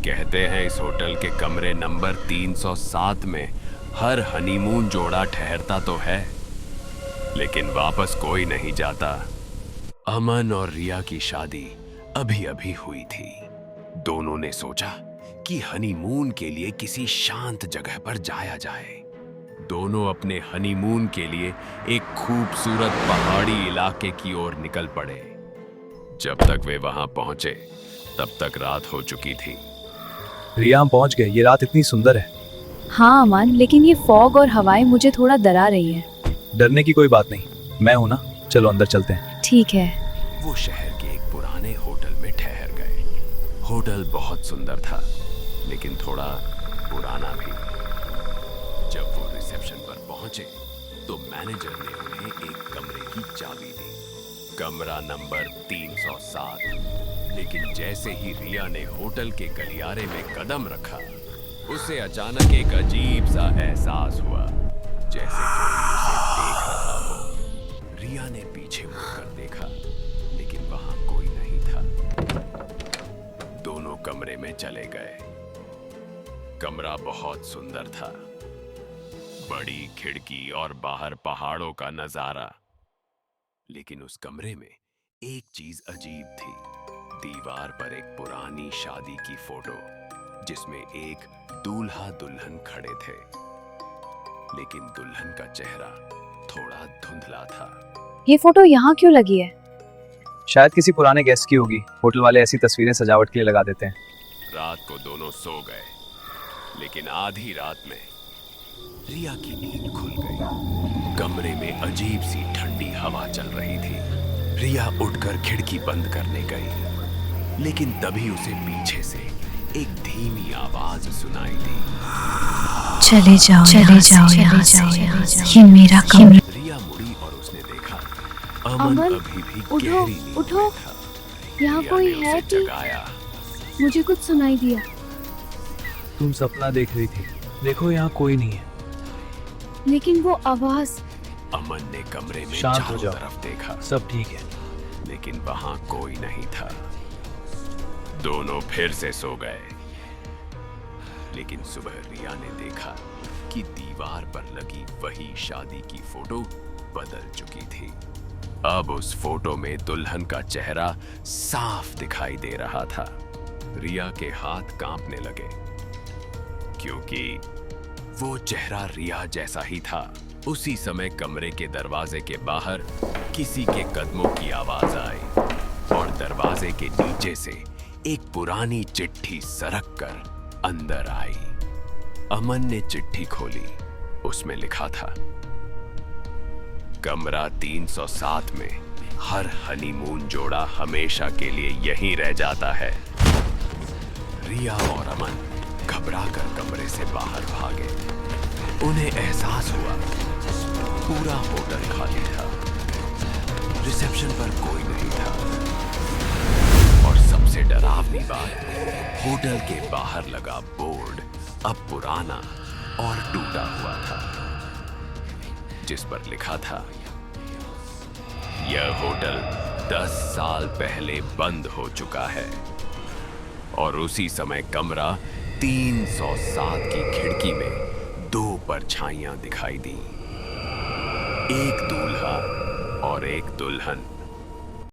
कहते हैं इस होटल के कमरे नंबर 307 में हर हनीमून जोड़ा ठहरता तो है, लेकिन वापस कोई नहीं जाता। अमन और रिया की शादी अभी अभी हुई थी। दोनों ने सोचा कि हनीमून के लिए किसी शांत जगह पर जाया जाए। दोनों अपने हनीमून के लिए एक खूबसूरत पहाड़ी इलाके की ओर निकल पड़े। जब तक वे वहां पहुंचे तब तक रात हो चुकी थी। रिया, हम पहुंच गए। ये रात इतनी सुंदर है। हाँ अमन, लेकिन ये फॉग और हवाएं मुझे थोड़ा डरा रही है। डरने की कोई बात नहीं, मैं हूं ना। चलो अंदर चलते हैं। ठीक है। वो शहर के एक पुराने होटल में ठहर गए। होटल बहुत सुंदर था, लेकिन थोड़ा पुराना भी। जब वो रिसेप्शन पर पहुंचे तो मैनेजर ने उन्हें एक कमरे की चाबी दी, कमरा नंबर 307। लेकिन जैसे ही रिया ने होटल के गलियारे में कदम रखा, उसे अचानक एक अजीब सा एहसास हुआ, जैसे कोई उसे देख रहा हो। रिया ने पीछे मुड़कर देखा, लेकिन वहां कोई नहीं था। दोनों कमरे में चले गए। कमरा बहुत सुंदर था, बड़ी खिड़की और बाहर पहाड़ों का नजारा। लेकिन उस कमरे में एक चीज अजीब थी। दीवार पर एक पुरानी शादी की फोटो, जिसमें एक दूल्हा दुल्हन खड़े थे, लेकिन दुल्हन का चेहरा थोड़ा धुंधला था। ये फोटो यहाँ क्यों लगी है? शायद किसी पुराने गेस्ट की होगी। होटल वाले ऐसी तस्वीरें सजावट के लिए लगा देते हैं। रात को दोनों सो गए, लेकिन आधी रात में रिया की नींद खुल गई। कमरे में अजीब सी ठंडी हवा चल रही थी। रिया उठकर खिड़की बंद करने गई, लेकिन तभी उसे पीछे से एक धीमी आवाज सुनाई दी। चले जाओ, चले जाओ, चले जाओ, ये मेरा कमरा। रिया मुड़ी और उसने देखा अमन अभी भी उठो, गहरी नींद उठो। में था। यहाँ रिया कोई ने है उसे कि? जगाया। मुझे कुछ सुनाई दिया। तुम सपना देख रही थी। देखो, यहाँ कोई नहीं है। लेकिन वो आवाज। अमन ने कमरे में शांत हो चारों जाओ। तरफ देखा, सब ठीक है। लेकिन वहां कोई नहीं था। दोनों फिर से सो गए, लेकिन सुबह रिया ने देखा कि दीवार पर लगी वही शादी की फोटो बदल चुकी थी। अब उस फोटो में दुल्हन का चेहरा साफ दिखाई दे रहा था। रिया के हाथ कांपने लगे, क्योंकि वो चेहरा रिया जैसा ही था। उसी समय कमरे के दरवाजे के बाहर किसी के कदमों की आवाज आई, और दरवाजे के नीचे से एक पुरानी चिट्ठी सरक कर अंदर आई। अमन ने चिट्ठी खोली। उसमें लिखा था, कमरा 307 में हर हनीमून जोड़ा हमेशा के लिए यहीं रह जाता है। रिया और अमन घबराकर कमरे से बाहर भागे। उन्हें एहसास हुआ पूरा होटल खाली था। रिसेप्शन पर कोई नहीं था, और सबसे डरावनी बात, होटल के बाहर लगा बोर्ड अब पुराना और टूटा हुआ था, जिस पर लिखा था, यह होटल 10 साल पहले बंद हो चुका है। और उसी समय कमरा 307 की खिड़की में 2 परछाइयां दिखाई दी, एक दूल्हा और एक दुल्हन।